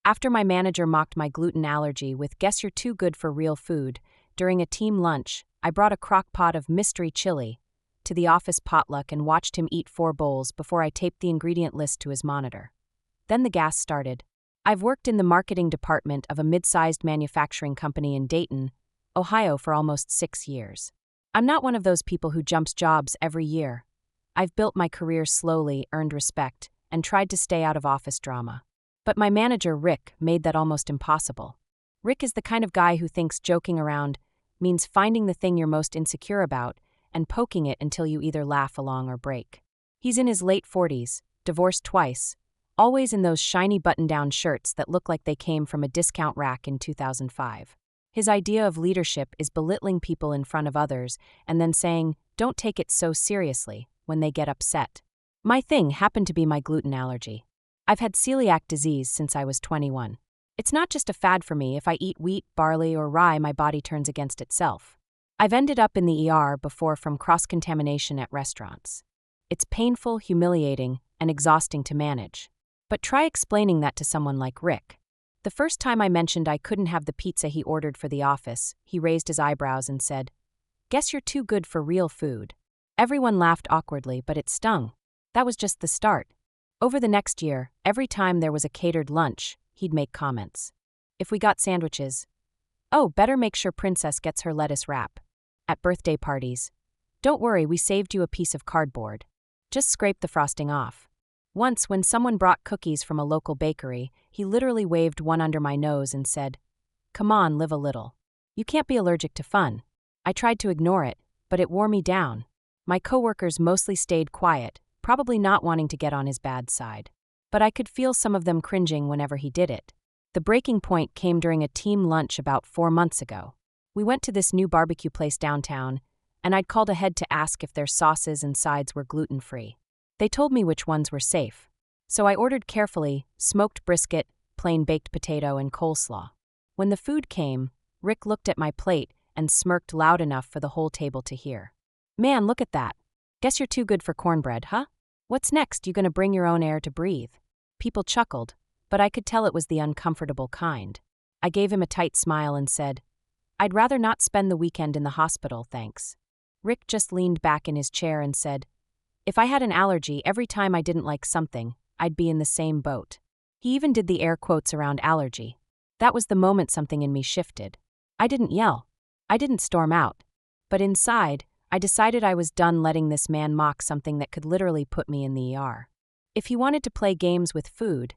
After my manager mocked my gluten allergy with "Guess you're too good for real food," during a team lunch, I brought a crock-pot of mystery chili to the office potluck and watched him eat 4 bowls before I taped the ingredient list to his monitor. Then the gas started. I've worked in the marketing department of a mid-sized manufacturing company in Dayton, Ohio for almost 6 years. I'm not one of those people who jumps jobs every year. I've built my career slowly, earned respect, and tried to stay out of office drama. But my manager, Rick, made that almost impossible. Rick is the kind of guy who thinks joking around means finding the thing you're most insecure about and poking it until you either laugh along or break. He's in his late 40s, divorced twice, always in those shiny button-down shirts that look like they came from a discount rack in 2005. His idea of leadership is belittling people in front of others and then saying, "Don't take it so seriously," when they get upset. My thing happened to be my gluten allergy. I've had celiac disease since I was 21. It's not just a fad for me. If I eat wheat, barley, or rye, my body turns against itself. I've ended up in the ER before from cross-contamination at restaurants. It's painful, humiliating, and exhausting to manage. But try explaining that to someone like Rick. The first time I mentioned I couldn't have the pizza he ordered for the office, he raised his eyebrows and said, "Guess you're too good for real food." Everyone laughed awkwardly, but it stung. That was just the start. Over the next year, every time there was a catered lunch, he'd make comments. If we got sandwiches, "Oh, better make sure Princess gets her lettuce wrap." At birthday parties, "Don't worry, we saved you a piece of cardboard. Just scrape the frosting off." Once, when someone brought cookies from a local bakery, he literally waved one under my nose and said, "Come on, live a little. You can't be allergic to fun." I tried to ignore it, but it wore me down. My coworkers mostly stayed quiet, probably not wanting to get on his bad side. But I could feel some of them cringing whenever he did it. The breaking point came during a team lunch about 4 months ago. We went to this new barbecue place downtown, and I'd called ahead to ask if their sauces and sides were gluten-free. They told me which ones were safe. So I ordered carefully: smoked brisket, plain baked potato, and coleslaw. When the food came, Rick looked at my plate and smirked loud enough for the whole table to hear. "Man, look at that. Guess you're too good for cornbread, huh? What's next? You gonna bring your own air to breathe?" People chuckled, but I could tell it was the uncomfortable kind. I gave him a tight smile and said, "I'd rather not spend the weekend in the hospital, thanks." Rick just leaned back in his chair and said, "If I had an allergy, every time I didn't like something, I'd be in the same boat." He even did the air quotes around allergy. That was the moment something in me shifted. I didn't yell. I didn't storm out. But inside, I decided I was done letting this man mock something that could literally put me in the ER. If he wanted to play games with food,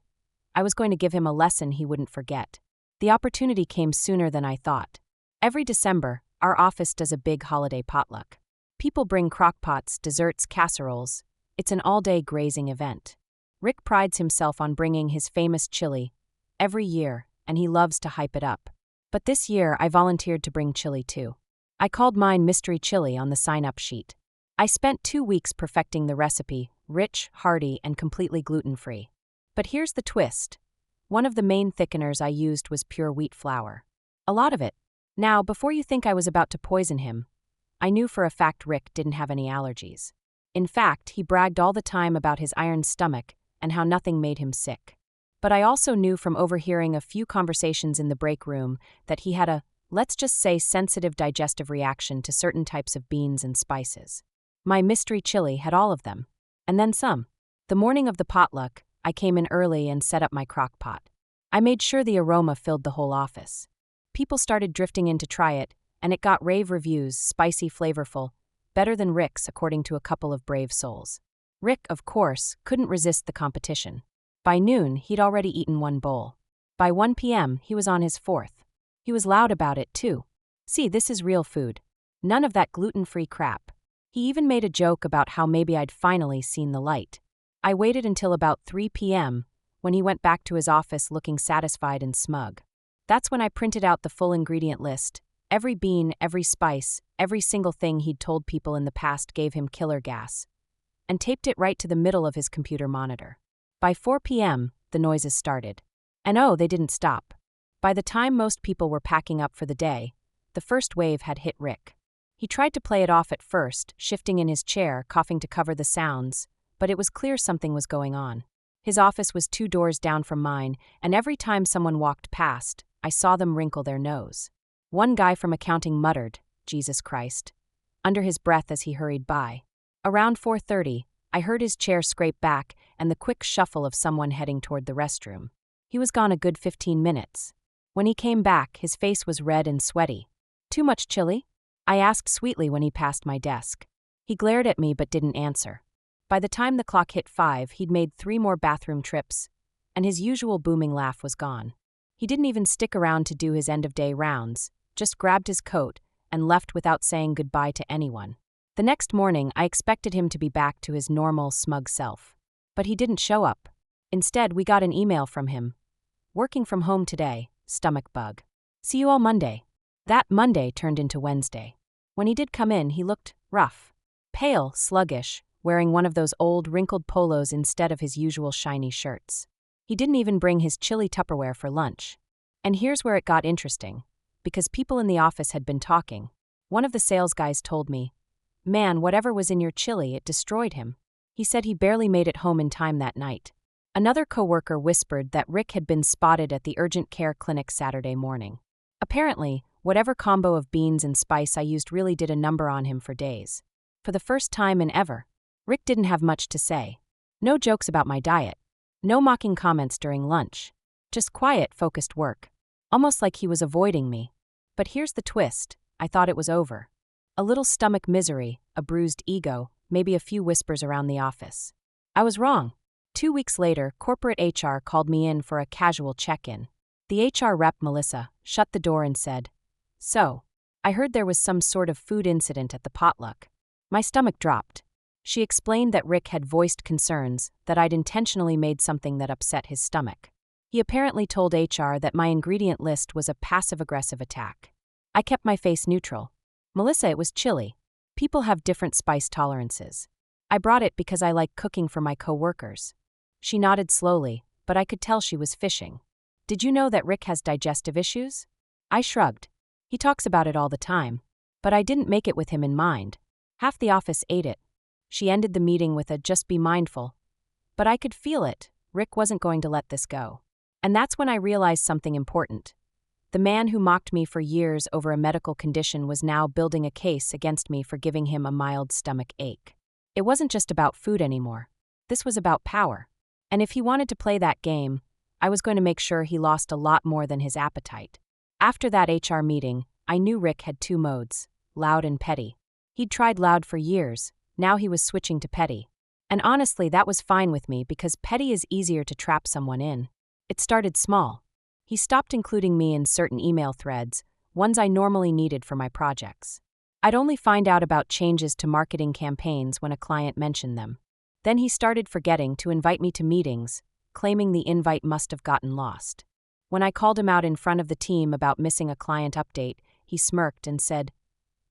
I was going to give him a lesson he wouldn't forget. The opportunity came sooner than I thought. Every December, our office does a big holiday potluck. People bring crockpots, desserts, casseroles. It's an all-day grazing event. Rick prides himself on bringing his famous chili every year, and he loves to hype it up. But this year, I volunteered to bring chili too. I called mine Mystery Chili on the sign-up sheet. I spent 2 weeks perfecting the recipe, rich, hearty, and completely gluten-free. But here's the twist. One of the main thickeners I used was pure wheat flour. A lot of it. Now, before you think I was about to poison him, I knew for a fact Rick didn't have any allergies. In fact, he bragged all the time about his iron stomach and how nothing made him sick. But I also knew from overhearing a few conversations in the break room that he had a, let's just say, sensitive digestive reaction to certain types of beans and spices. My mystery chili had all of them, and then some. The morning of the potluck, I came in early and set up my crock pot. I made sure the aroma filled the whole office. People started drifting in to try it, and it got rave reviews: spicy, flavorful, better than Rick's according to a couple of brave souls. Rick, of course, couldn't resist the competition. By noon, he'd already eaten 1 bowl. By 1 p.m., he was on his 4th. He was loud about it, too. "See, this is real food. None of that gluten-free crap." He even made a joke about how maybe I'd finally seen the light. I waited until about 3 p.m., when he went back to his office looking satisfied and smug. That's when I printed out the full ingredient list. Every bean, every spice, every single thing he'd told people in the past gave him killer gas, and taped it right to the middle of his computer monitor. By 4 p.m., the noises started. And oh, they didn't stop. By the time most people were packing up for the day, the first wave had hit Rick. He tried to play it off at first, shifting in his chair, coughing to cover the sounds, but it was clear something was going on. His office was 2 doors down from mine, and every time someone walked past, I saw them wrinkle their nose. One guy from accounting muttered, "Jesus Christ," under his breath as he hurried by. Around 4:30, I heard his chair scrape back and the quick shuffle of someone heading toward the restroom. He was gone a good 15 minutes. When he came back, his face was red and sweaty. "Too much chili?" I asked sweetly when he passed my desk. He glared at me but didn't answer. By the time the clock hit 5, he'd made 3 more bathroom trips, and his usual booming laugh was gone. He didn't even stick around to do his end-of-day rounds, just grabbed his coat and left without saying goodbye to anyone. The next morning, I expected him to be back to his normal, smug self. But he didn't show up. Instead, we got an email from him. "Working from home today, stomach bug. See you all Monday." That Monday turned into Wednesday. When he did come in, he looked rough. Pale, sluggish, wearing one of those old, wrinkled polos instead of his usual shiny shirts. He didn't even bring his chili Tupperware for lunch. And here's where it got interesting. Because people in the office had been talking. One of the sales guys told me, "Man, whatever was in your chili, it destroyed him." He said he barely made it home in time that night. Another coworker whispered that Rick had been spotted at the urgent care clinic Saturday morning. Apparently, whatever combo of beans and spice I used really did a number on him for days. For the first time in ever, Rick didn't have much to say. No jokes about my diet. No mocking comments during lunch. Just quiet, focused work. Almost like he was avoiding me. But here's the twist. I thought it was over. A little stomach misery, a bruised ego, maybe a few whispers around the office. I was wrong. 2 weeks later, corporate HR called me in for a casual check-in. The HR rep, Melissa, shut the door and said, "So, I heard there was some sort of food incident at the potluck." My stomach dropped. She explained that Rick had voiced concerns that I'd intentionally made something that upset his stomach. He apparently told HR that my ingredient list was a passive-aggressive attack. I kept my face neutral. "Melissa, it was chili. People have different spice tolerances. I brought it because I like cooking for my coworkers." She nodded slowly, but I could tell she was fishing. "Did you know that Rick has digestive issues?" I shrugged. "He talks about it all the time. But I didn't make it with him in mind. Half the office ate it." She ended the meeting with a "just be mindful." But I could feel it. Rick wasn't going to let this go. And that's when I realized something important. The man who mocked me for years over a medical condition was now building a case against me for giving him a mild stomach ache. It wasn't just about food anymore. This was about power. And if he wanted to play that game, I was going to make sure he lost a lot more than his appetite. After that HR meeting, I knew Rick had 2 modes, loud and petty. He'd tried loud for years. Now he was switching to petty. And honestly, that was fine with me because petty is easier to trap someone in. It started small. He stopped including me in certain email threads, ones I normally needed for my projects. I'd only find out about changes to marketing campaigns when a client mentioned them. Then he started forgetting to invite me to meetings, claiming the invite must have gotten lost. When I called him out in front of the team about missing a client update, he smirked and said,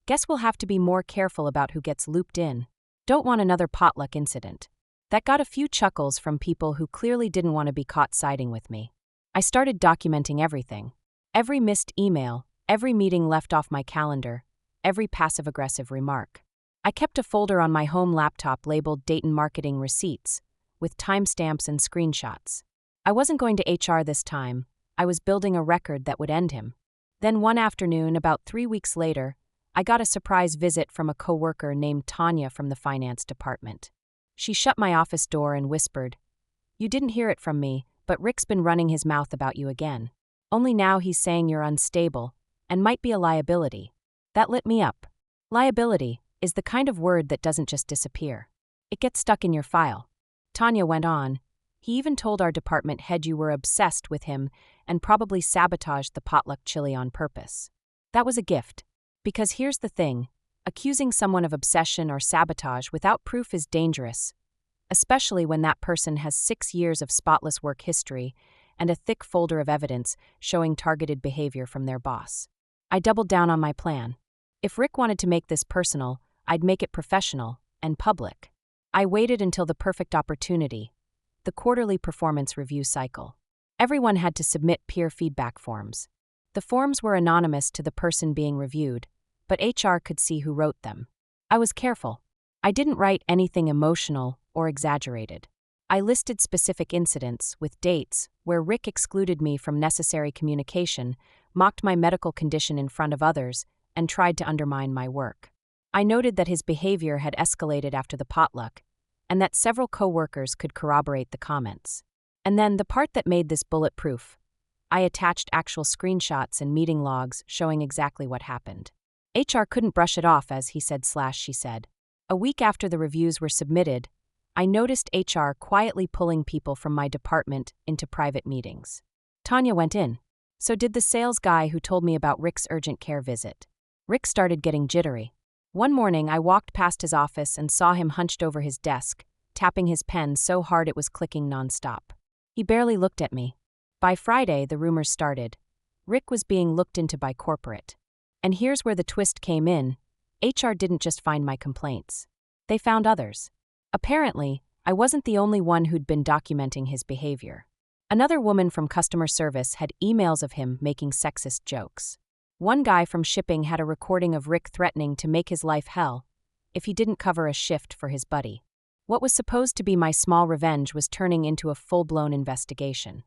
"Guess we'll have to be more careful about who gets looped in. Don't want another potluck incident." That got a few chuckles from people who clearly didn't want to be caught siding with me. I started documenting everything. Every missed email, every meeting left off my calendar, every passive-aggressive remark. I kept a folder on my home laptop labeled Dayton Marketing Receipts, with timestamps and screenshots. I wasn't going to HR this time. I was building a record that would end him. Then one afternoon, about 3 weeks later, I got a surprise visit from a coworker named Tanya from the finance department. She shut my office door and whispered, "You didn't hear it from me, but Rick's been running his mouth about you again. Only now he's saying you're unstable and might be a liability." That lit me up. Liability is the kind of word that doesn't just disappear. It gets stuck in your file. Tanya went on, "He even told our department head you were obsessed with him and probably sabotaged the potluck chili on purpose." That was a gift. Because here's the thing, accusing someone of obsession or sabotage without proof is dangerous, especially when that person has 6 years of spotless work history and a thick folder of evidence showing targeted behavior from their boss. I doubled down on my plan. If Rick wanted to make this personal, I'd make it professional and public. I waited until the perfect opportunity, the quarterly performance review cycle. Everyone had to submit peer feedback forms. The forms were anonymous to the person being reviewed, but HR could see who wrote them. I was careful. I didn't write anything emotional or exaggerated. I listed specific incidents, with dates, where Rick excluded me from necessary communication, mocked my medical condition in front of others, and tried to undermine my work. I noted that his behavior had escalated after the potluck, and that several co-workers could corroborate the comments. And then, the part that made this bulletproof, I attached actual screenshots and meeting logs showing exactly what happened. HR couldn't brush it off, as he said/she said. A week after the reviews were submitted, I noticed HR quietly pulling people from my department into private meetings. Tanya went in. So did the sales guy who told me about Rick's urgent care visit. Rick started getting jittery. One morning, I walked past his office and saw him hunched over his desk, tapping his pen so hard it was clicking nonstop. He barely looked at me. By Friday, the rumors started. Rick was being looked into by corporate. And here's where the twist came in. HR didn't just find my complaints. They found others. Apparently, I wasn't the only one who'd been documenting his behavior. Another woman from customer service had emails of him making sexist jokes. One guy from shipping had a recording of Rick threatening to make his life hell if he didn't cover a shift for his buddy. What was supposed to be my small revenge was turning into a full-blown investigation.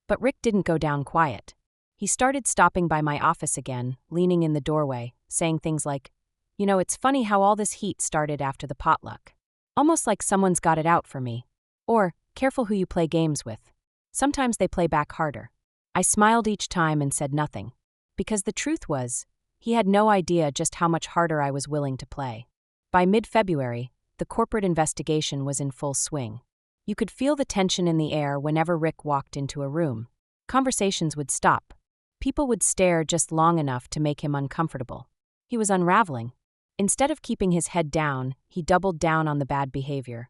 But Rick didn't go down quiet. He started stopping by my office again, leaning in the doorway, saying things like, "It's funny how all this heat started after the potluck. Almost like someone's got it out for me." Or, "Careful who you play games with. Sometimes they play back harder." I smiled each time and said nothing. Because the truth was, he had no idea just how much harder I was willing to play. By mid-February, the corporate investigation was in full swing. You could feel the tension in the air whenever Rick walked into a room. Conversations would stop. People would stare just long enough to make him uncomfortable. He was unraveling. Instead of keeping his head down, he doubled down on the bad behavior.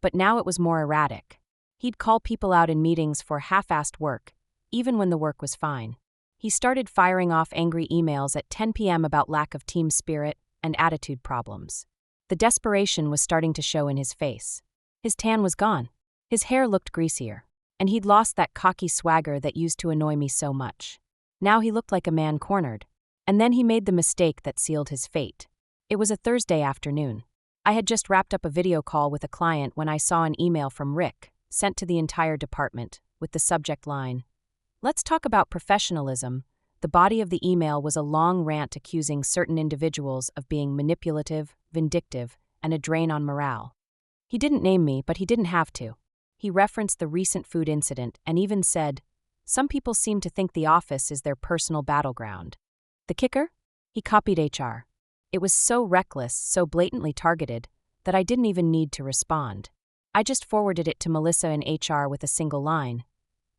But now it was more erratic. He'd call people out in meetings for half-assed work, even when the work was fine. He started firing off angry emails at 10 p.m. about lack of team spirit and attitude problems. The desperation was starting to show in his face. His tan was gone. His hair looked greasier. And he'd lost that cocky swagger that used to annoy me so much. Now he looked like a man cornered. And then he made the mistake that sealed his fate. It was a Thursday afternoon. I had just wrapped up a video call with a client when I saw an email from Rick, sent to the entire department, with the subject line, "Let's talk about professionalism." The body of the email was a long rant accusing certain individuals of being manipulative, vindictive, and a drain on morale. He didn't name me, but he didn't have to. He referenced the recent food incident and even said, "Some people seem to think the office is their personal battleground." The kicker? He copied HR. It was so reckless, so blatantly targeted, that I didn't even need to respond. I just forwarded it to Melissa in HR with a single line.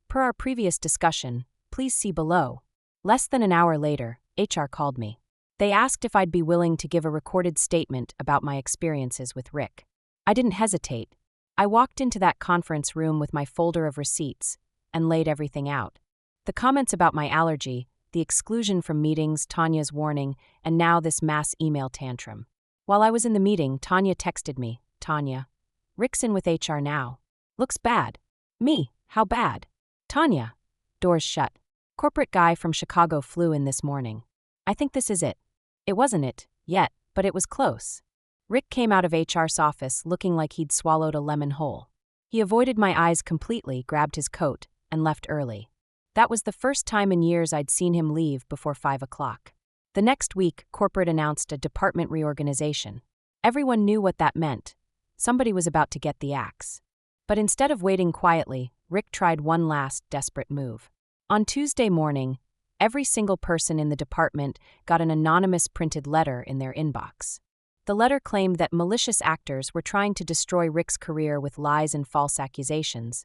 "Per our previous discussion, please see below." Less than an hour later, HR called me. They asked if I'd be willing to give a recorded statement about my experiences with Rick. I didn't hesitate. I walked into that conference room with my folder of receipts and laid everything out. The comments about my allergy, the exclusion from meetings, Tanya's warning, and now this mass email tantrum. While I was in the meeting, Tanya texted me, "Tanya, Rick's in with HR now. Looks bad." Me, how bad? Tanya. Doors shut. Corporate guy from Chicago flew in this morning. I think this is it. It wasn't it, yet, but it was close. Rick came out of HR's office looking like he'd swallowed a lemon whole. He avoided my eyes completely, grabbed his coat, and left early. That was the first time in years I'd seen him leave before 5 o'clock. The next week, corporate announced a department reorganization. Everyone knew what that meant. Somebody was about to get the axe. But instead of waiting quietly, Rick tried one last desperate move. On Tuesday morning, every single person in the department got an anonymous printed letter in their inbox. The letter claimed that malicious actors were trying to destroy Rick's career with lies and false accusations,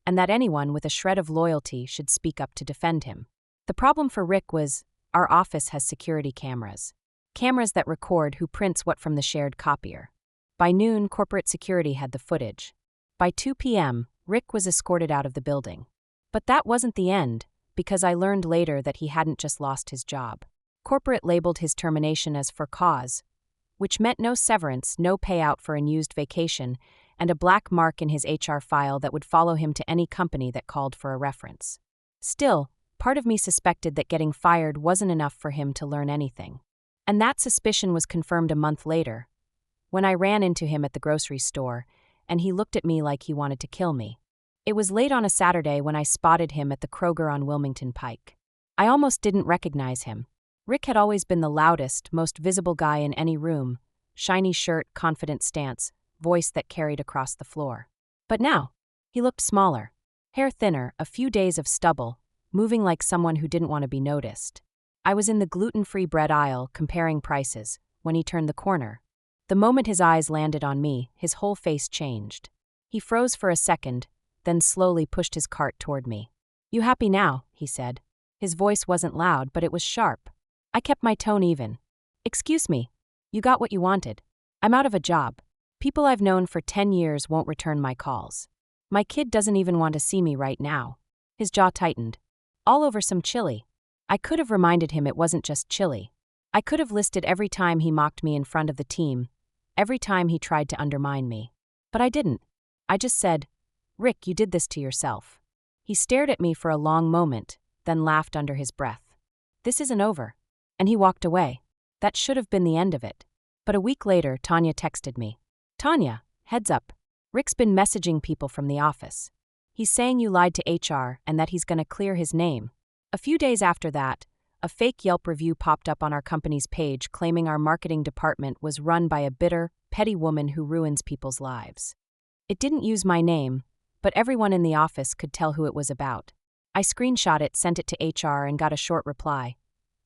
and that anyone with a shred of loyalty should speak up to defend him. The problem for Rick was, our office has security cameras. Cameras that record who prints what from the shared copier. By noon, corporate security had the footage. By 2 p.m., Rick was escorted out of the building. But that wasn't the end, because I learned later that he hadn't just lost his job. Corporate labeled his termination as for cause, which meant no severance, no payout for unused vacation, and a black mark in his HR file that would follow him to any company that called for a reference. Still, part of me suspected that getting fired wasn't enough for him to learn anything. And that suspicion was confirmed a month later, when I ran into him at the grocery store, and he looked at me like he wanted to kill me. It was late on a Saturday when I spotted him at the Kroger on Wilmington Pike. I almost didn't recognize him. Rick had always been the loudest, most visible guy in any room. Shiny shirt, confident stance, voice that carried across the floor. But now, he looked smaller. Hair thinner, a few days of stubble, moving like someone who didn't want to be noticed. I was in the gluten-free bread aisle, comparing prices, when he turned the corner. The moment his eyes landed on me, his whole face changed. He froze for a second, then slowly pushed his cart toward me. "You happy now?" he said. His voice wasn't loud, but it was sharp. I kept my tone even. "Excuse me. You got what you wanted. I'm out of a job. People I've known for 10 years won't return my calls. My kid doesn't even want to see me right now." His jaw tightened. All over some chili. I could have reminded him it wasn't just chili. I could have listed every time he mocked me in front of the team, every time he tried to undermine me. But I didn't. I just said, "Rick, you did this to yourself." He stared at me for a long moment, then laughed under his breath. "This isn't over." And he walked away. That should have been the end of it. But a week later, Tanya texted me. "Tanya, heads up. Rick's been messaging people from the office. He's saying you lied to HR and that he's going to clear his name." A few days after that, a fake Yelp review popped up on our company's page claiming our marketing department was run by a bitter, petty woman who ruins people's lives. It didn't use my name, but everyone in the office could tell who it was about. I screenshot it, sent it to HR, and got a short reply.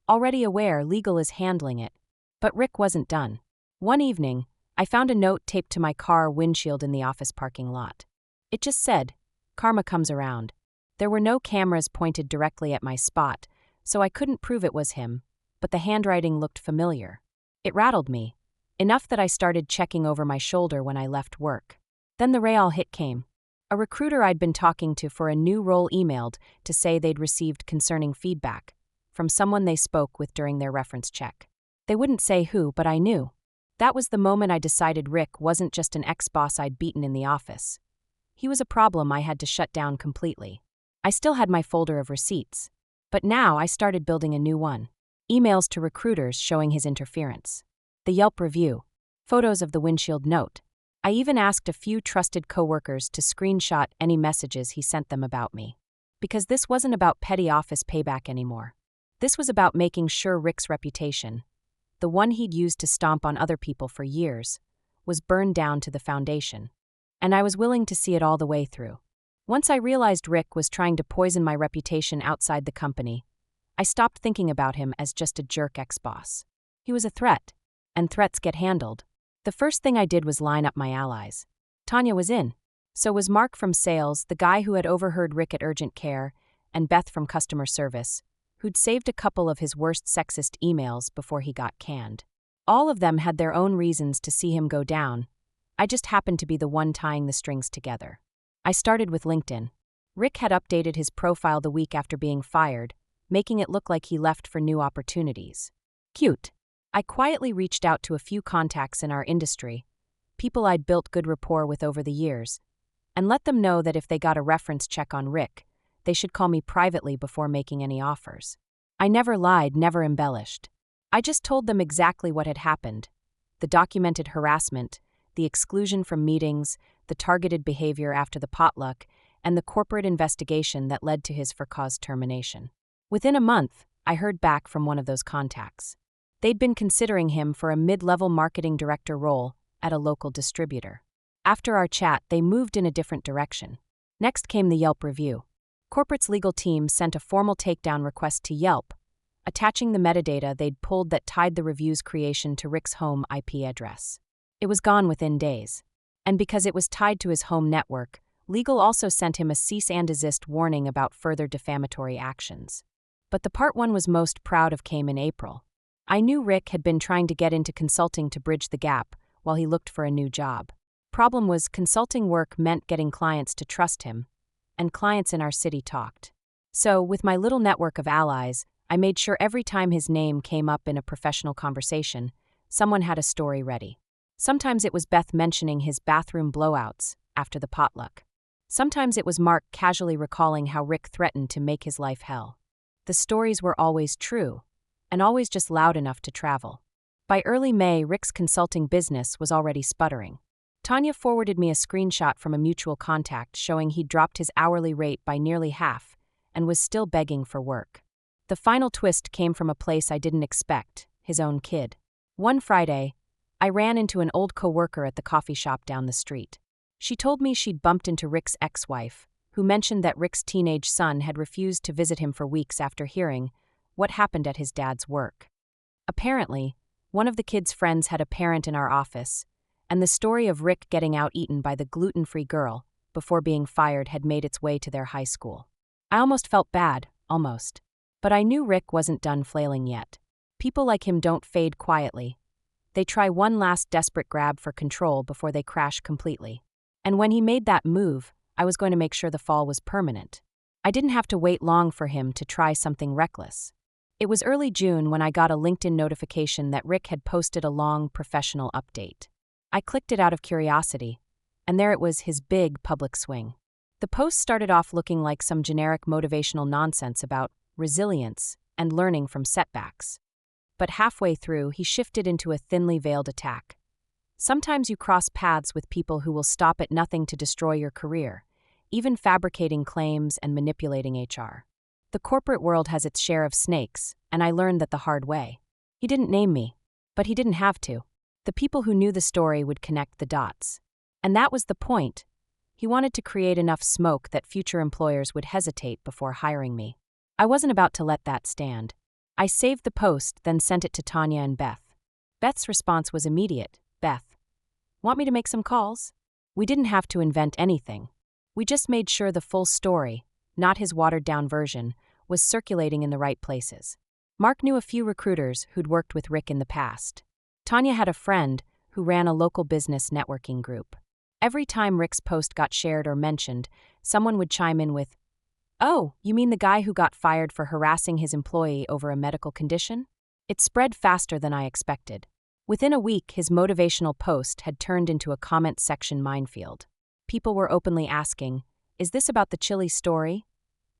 "Already aware, legal is handling it." But Rick wasn't done. One evening, I found a note taped to my car windshield in the office parking lot. It just said, "Karma comes around." There were no cameras pointed directly at my spot, so I couldn't prove it was him, but the handwriting looked familiar. It rattled me, enough that I started checking over my shoulder when I left work. Then the real hit came. A recruiter I'd been talking to for a new role emailed to say they'd received concerning feedback from someone they spoke with during their reference check. They wouldn't say who, but I knew. That was the moment I decided Rick wasn't just an ex-boss I'd beaten in the office. He was a problem I had to shut down completely. I still had my folder of receipts, but now I started building a new one. Emails to recruiters showing his interference. The Yelp review. Photos of the windshield note. I even asked a few trusted coworkers to screenshot any messages he sent them about me. Because this wasn't about petty office payback anymore. This was about making sure Rick's reputation, the one he'd used to stomp on other people for years, was burned down to the foundation. And I was willing to see it all the way through. Once I realized Rick was trying to poison my reputation outside the company, I stopped thinking about him as just a jerk ex-boss. He was a threat, and threats get handled. The first thing I did was line up my allies. Tanya was in. So was Mark from sales, the guy who had overheard Rick at urgent care, and Beth from customer service, who'd saved a couple of his worst sexist emails before he got canned. All of them had their own reasons to see him go down. I just happened to be the one tying the strings together. I started with LinkedIn. Rick had updated his profile the week after being fired, making it look like he left for new opportunities. Cute. I quietly reached out to a few contacts in our industry, people I'd built good rapport with over the years, and let them know that if they got a reference check on Rick, they should call me privately before making any offers. I never lied, never embellished. I just told them exactly what had happened. The documented harassment, the exclusion from meetings, the targeted behavior after the potluck, and the corporate investigation that led to his for-cause termination. Within a month, I heard back from one of those contacts. They'd been considering him for a mid-level marketing director role at a local distributor. After our chat, they moved in a different direction. Next came the Yelp review. Corporate's legal team sent a formal takedown request to Yelp, attaching the metadata they'd pulled that tied the review's creation to Rick's home IP address. It was gone within days. And because it was tied to his home network, legal also sent him a cease and desist warning about further defamatory actions. But the part one was most proud of came in April. I knew Rick had been trying to get into consulting to bridge the gap while he looked for a new job. Problem was, consulting work meant getting clients to trust him, and clients in our city talked. So, with my little network of allies, I made sure every time his name came up in a professional conversation, someone had a story ready. Sometimes it was Beth mentioning his bathroom blowouts after the potluck. Sometimes it was Mark casually recalling how Rick threatened to make his life hell. The stories were always true, and always just loud enough to travel. By early May, Rick's consulting business was already sputtering. Tanya forwarded me a screenshot from a mutual contact showing he'd dropped his hourly rate by nearly half and was still begging for work. The final twist came from a place I didn't expect, his own kid. One Friday, I ran into an old coworker at the coffee shop down the street. She told me she'd bumped into Rick's ex-wife, who mentioned that Rick's teenage son had refused to visit him for weeks after hearing what happened at his dad's work. Apparently, one of the kid's friends had a parent in our office, and the story of Rick getting out-eaten by the gluten-free girl before being fired had made its way to their high school. I almost felt bad, almost. But I knew Rick wasn't done flailing yet. People like him don't fade quietly. They try one last desperate grab for control before they crash completely. And when he made that move, I was going to make sure the fall was permanent. I didn't have to wait long for him to try something reckless. It was early June when I got a LinkedIn notification that Rick had posted a long professional update. I clicked it out of curiosity, and there it was, his big public swing. The post started off looking like some generic motivational nonsense about resilience and learning from setbacks. But halfway through, he shifted into a thinly veiled attack. Sometimes you cross paths with people who will stop at nothing to destroy your career, even fabricating claims and manipulating HR. The corporate world has its share of snakes, and I learned that the hard way. He didn't name me, but he didn't have to. The people who knew the story would connect the dots. And that was the point. He wanted to create enough smoke that future employers would hesitate before hiring me. I wasn't about to let that stand. I saved the post, then sent it to Tanya and Beth. Beth's response was immediate. Beth, want me to make some calls? We didn't have to invent anything. We just made sure the full story, not his watered-down version, was circulating in the right places. Mark knew a few recruiters who'd worked with Rick in the past. Tanya had a friend who ran a local business networking group. Every time Rick's post got shared or mentioned, someone would chime in with, "Oh, you mean the guy who got fired for harassing his employee over a medical condition?" It spread faster than I expected. Within a week, his motivational post had turned into a comment section minefield. People were openly asking, "Is this about the chili story?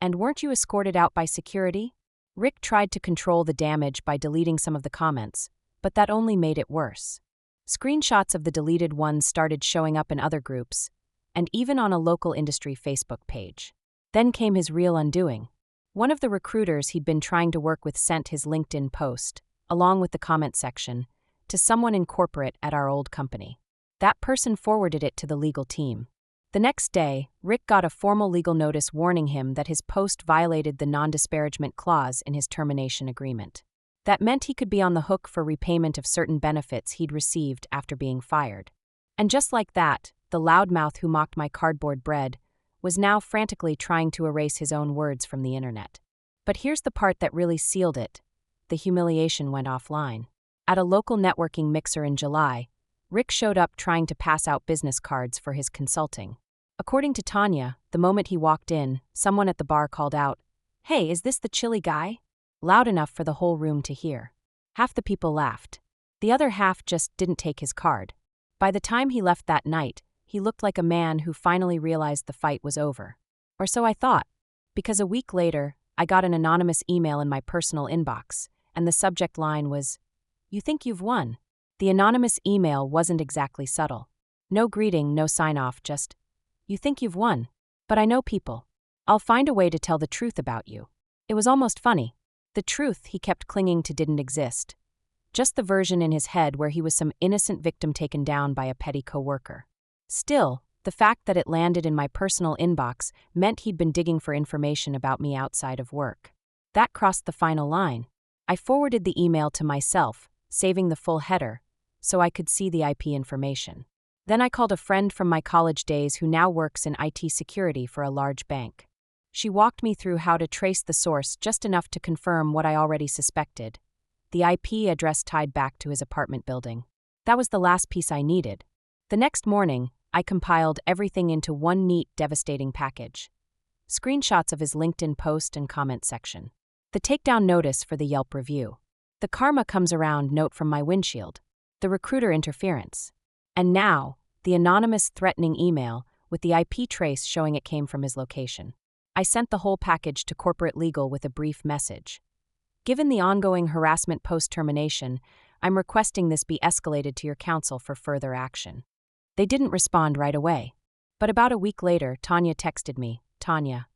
And weren't you escorted out by security?" Rick tried to control the damage by deleting some of the comments, but that only made it worse. Screenshots of the deleted ones started showing up in other groups, and even on a local industry Facebook page. Then came his real undoing. One of the recruiters he'd been trying to work with sent his LinkedIn post, along with the comment section, to someone in corporate at our old company. That person forwarded it to the legal team. The next day, Rick got a formal legal notice warning him that his post violated the non-disparagement clause in his termination agreement. That meant he could be on the hook for repayment of certain benefits he'd received after being fired. And just like that, the loudmouth who mocked my cardboard bread was now frantically trying to erase his own words from the internet. But here's the part that really sealed it. The humiliation went offline. At a local networking mixer in July, Rick showed up trying to pass out business cards for his consulting. According to Tanya, the moment he walked in, someone at the bar called out, "Hey, is this the chili guy?" Loud enough for the whole room to hear. Half the people laughed. The other half just didn't take his card. By the time he left that night, he looked like a man who finally realized the fight was over. Or so I thought, because a week later, I got an anonymous email in my personal inbox, and the subject line was, "You think you've won?" The anonymous email wasn't exactly subtle. No greeting, no sign-off, just, "You think you've won. But I know people. I'll find a way to tell the truth about you." It was almost funny. The truth he kept clinging to didn't exist. Just the version in his head where he was some innocent victim taken down by a petty coworker. Still, the fact that it landed in my personal inbox meant he'd been digging for information about me outside of work. That crossed the final line. I forwarded the email to myself, saving the full header, so I could see the IP information. Then I called a friend from my college days who now works in IT security for a large bank. She walked me through how to trace the source just enough to confirm what I already suspected. The IP address tied back to his apartment building. That was the last piece I needed. The next morning, I compiled everything into one neat, devastating package. Screenshots of his LinkedIn post and comment section. The takedown notice for the Yelp review. The karma comes around note from my windshield. The recruiter interference. And now, the anonymous threatening email with the IP trace showing it came from his location. I sent the whole package to corporate legal with a brief message. Given the ongoing harassment post-termination, I'm requesting this be escalated to your counsel for further action. They didn't respond right away. But about a week later, Tanya texted me, "Tanya,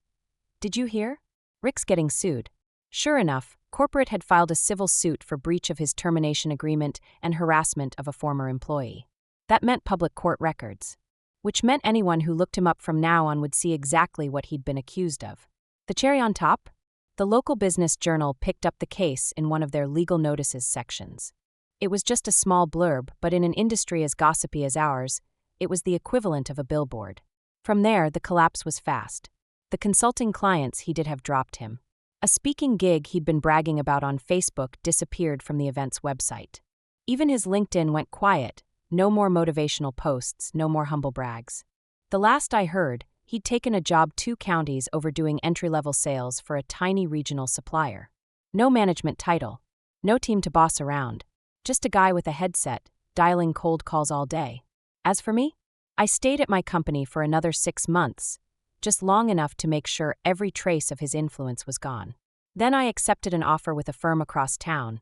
did you hear? Rick's getting sued." Sure enough, corporate had filed a civil suit for breach of his termination agreement and harassment of a former employee. That meant public court records, which meant anyone who looked him up from now on would see exactly what he'd been accused of. The cherry on top? The local business journal picked up the case in one of their legal notices sections. It was just a small blurb, but in an industry as gossipy as ours, it was the equivalent of a billboard. From there, the collapse was fast. The consulting clients he did have dropped him. A speaking gig he'd been bragging about on Facebook disappeared from the event's website. Even his LinkedIn went quiet. No more motivational posts, no more humble brags. The last I heard, he'd taken a job 2 counties over doing entry-level sales for a tiny regional supplier. No management title. No team to boss around. Just a guy with a headset, dialing cold calls all day. As for me, I stayed at my company for another 6 months, just long enough to make sure every trace of his influence was gone. Then I accepted an offer with a firm across town,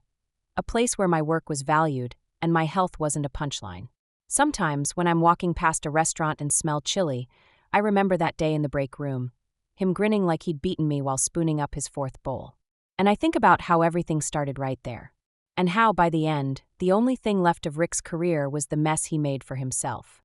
a place where my work was valued and my health wasn't a punchline. Sometimes, when I'm walking past a restaurant and smell chili, I remember that day in the break room, him grinning like he'd beaten me while spooning up his 4th bowl. And I think about how everything started right there. And how, by the end, the only thing left of Rick's career was the mess he made for himself.